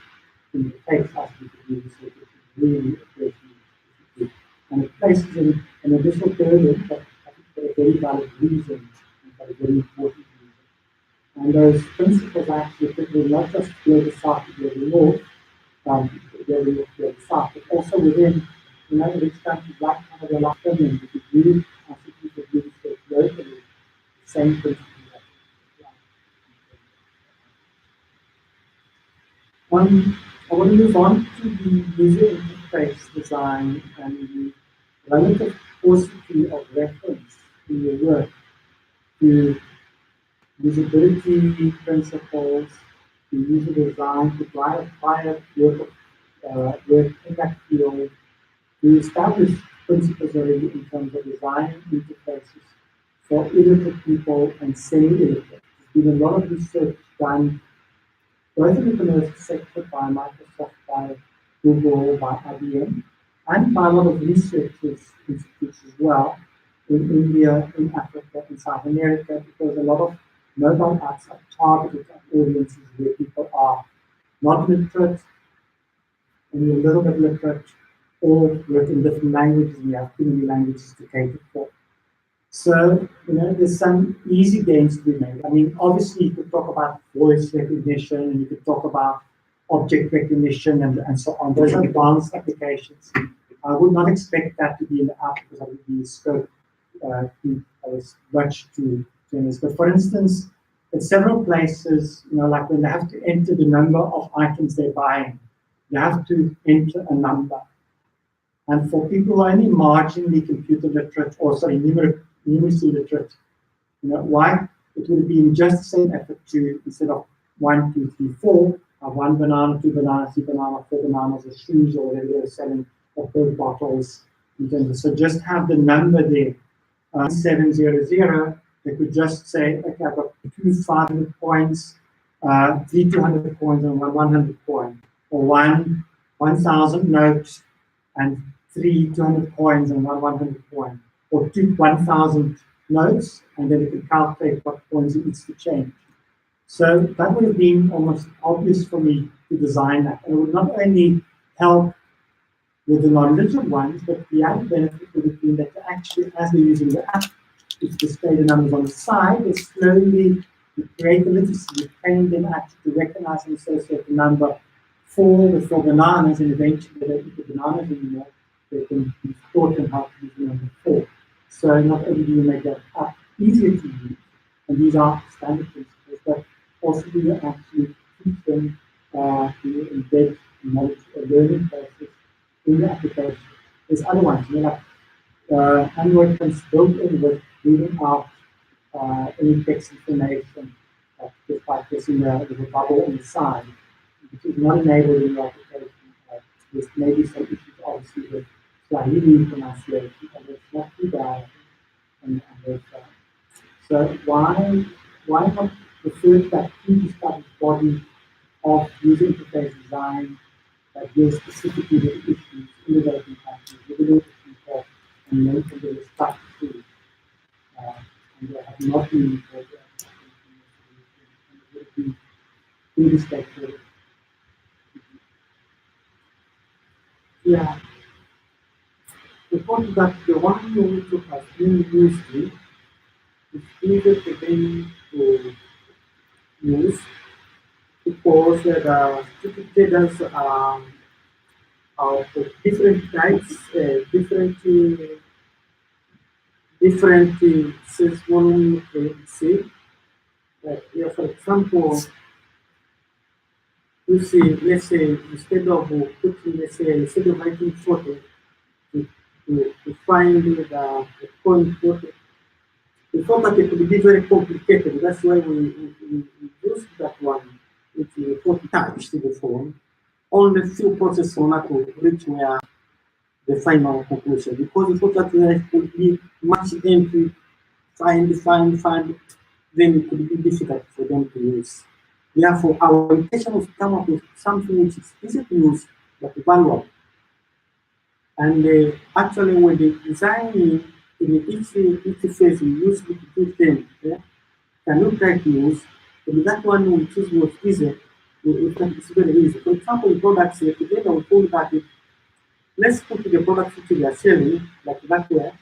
indicates us to do research really appropriate. And it places an additional burden, but I think for a very valid reason, and for a very important reason. And those principles are actually applicable not just global south to global north, global north, global south, but also within, rich countries like Canada, like Finland, which is really, I think we could use it locally, the same principles. I want to move on to the user interface design and the relative paucity of reference in your work to usability principles, to user design, to prior work in that field, to establish principles already in terms of design interfaces for illiterate people and semi-illiterate. There's been a lot of research done both in the commercial sector by Microsoft, by Google, by IBM, and by a lot of researchers institutes as well in India, in Africa, in South America, because a lot of mobile apps are targeted at audiences where people are not literate, only a little bit literate, or work in different languages, and we have too many languages to cater for. So, there's some easy gains to be made. I mean, obviously, you could talk about voice recognition, and you could talk about object recognition, and so on. Those are advanced applications. I would not expect that to be in the app because that would be scope much too generous. But for instance, in several places, like when they have to enter the number of items they're buying, you have to enter a number. And for people who are only marginally computer literate, or sorry, numeracy literate, why it would have been just the same effort to, instead of 1, 2, 3, 4, have 1 banana, 2 bananas, 3 bananas, 4 bananas, or shoes, or whatever they're selling, or Coke bottles. So just have the number there, 700. They could just say, okay, I've got 2 500 coins, 3 200 coins, and 1 100 coin, or 1,000 notes, and 3 200 coins, and 1 100 coin, or 1,000 notes, and then it can calculate what coins it needs to change. So that would have been almost obvious for me to design that. And it would not only help with the non-literate ones, but the added benefit would have been that actually, as they're using the app, if display the numbers on the side, they slowly create the literacy, you train them actually to recognize and associate the number 4 with 4 bananas, and eventually they don't eat the bananas anymore. They can be taught them how to use the number 4. So not only do you make that app easier to use, and these are standard principles, but also do you actually teach them to embed knowledge or learning process in the application. There's other ones, like Android comes built in with reading out any text information just by pressing the bubble on the side, which is not enabled in the application. There's maybe some issues, obviously, with Swahili pronunciation, but it's not too bad. So why not refer to that pre-established body of user interface design that deals specifically with issues, innovating factors, regulatory people, and making them stuck to and they have not been involved in the irrespective. Yeah. The point that the one which has been used to is easier to use because the certificates of different types, different sales volume, say, for example, you see, let's say, instead of putting, let's say, instead of writing photo, to find the point photo, the format it could be very complicated. That's why we use that one, which we put touch to the phone. Only few processes to reach where the final conclusion. Because we thought that there could be much entry, find, then it could be difficult for them to use. Therefore, our intention was to come up with something which is easy to use but valuable. And actually, when they design in each phase, we usually do them. Yeah? Can you try to use? And that one we choose was easy. It's very easy. For example, in products, together we call that let's put the products which we are selling, like that way.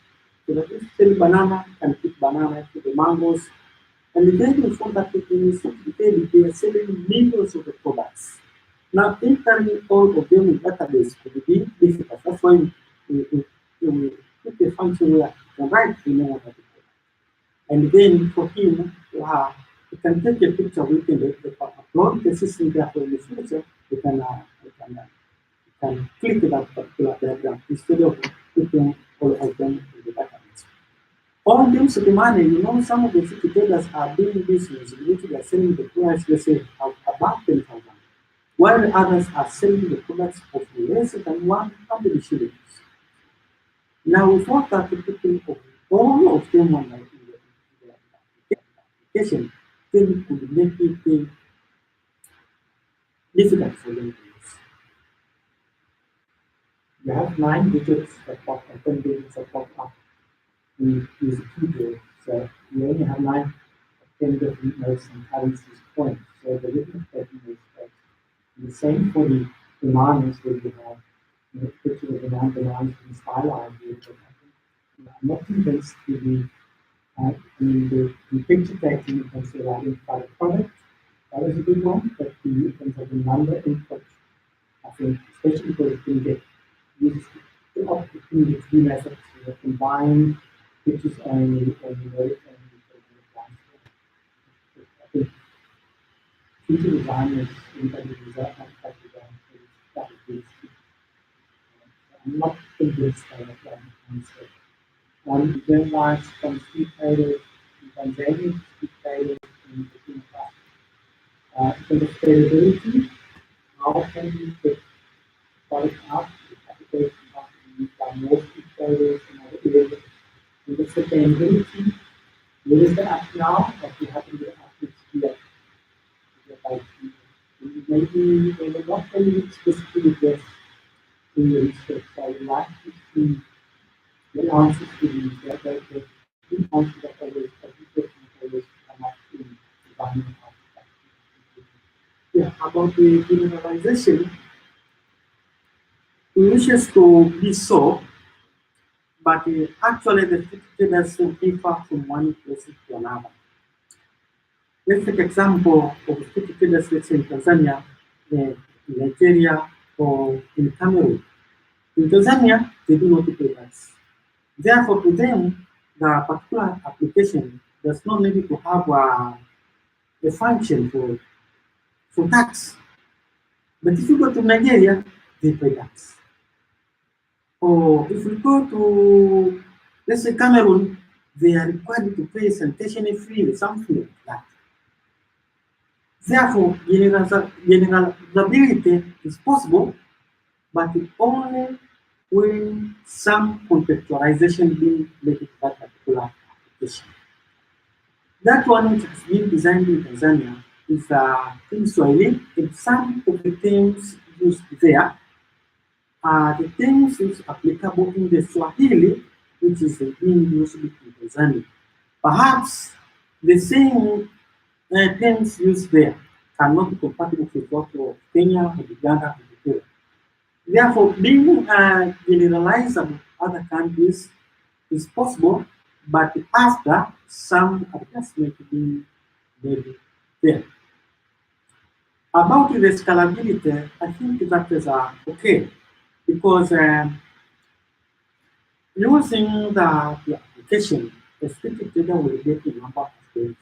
So that if you sell banana, you can put banana, put the mangoes, And then we found that in they are selling millions of the products. Now, entering all of them in database could be difficult. That's why we put a function where the right to know what the product. And then for him, he can take a picture within the upload the system there for in the future. You can click that particular diagram instead of putting all of them in the database. All these money, some of the city traders are doing business in which they are selling the price, let's say, of about 10,000, while others are selling the products of less than 100 shillings. Now, we thought that the people of all of them on the application, then could make it difficult for them to use. You have 9 digits that pop up, 10 digits that pop up. We use a keyboard, so you only have 9 or 10 different notes and currencies points. So the written pattern is that. The same for the bananas where you have picture of the 9 bananas and stylized with it. I'm not convinced to the picture taking you can say identify the product. That is a good one, but in terms of the number input, I think especially because it can get used to opportunity to three methods to combine pictures only or numeric only for the I think future designers in terms of design that would be I'm not convinced by that concept. Then lies from street traders in Tanzania, street traders in Burkina Faso. In terms of scalability, how can we get product out? The application has to be used by more street traders in other areas. In the sustainability, where is the app now? What we have in the app is here. Maybe they will not really specifically address in the research. So I would like to see the answers to these. The answers that always, every question always come up in designing yeah, about the generalization, it wishes to be so, but actually the traders differ from one place to another. Let's take example of street traders, let's say in Tanzania, in Nigeria, or in Cameroon. In Tanzania, they do not pay tax. Therefore, to them, the particular application does not need to have a function for tax. But if you go to Nigeria, they pay tax. Or if we go to, let's say, Cameroon, they are required to pay sanitation fee or something like that. Therefore, generalizability is possible, but only when some contextualization being made to that particular application. That one which has been designed in Tanzania is in Swahili, and some of the things used there are the things which are applicable in the Swahili, which is being used in Tanzania. Perhaps the same things used there cannot be compatible with what of Kenya or Uganda or Nigeria. Therefore, being generalized about other countries is possible, but after some adjustment being made there. About the scalability, I think that is okay, because using the application, the street trader will get a number of things.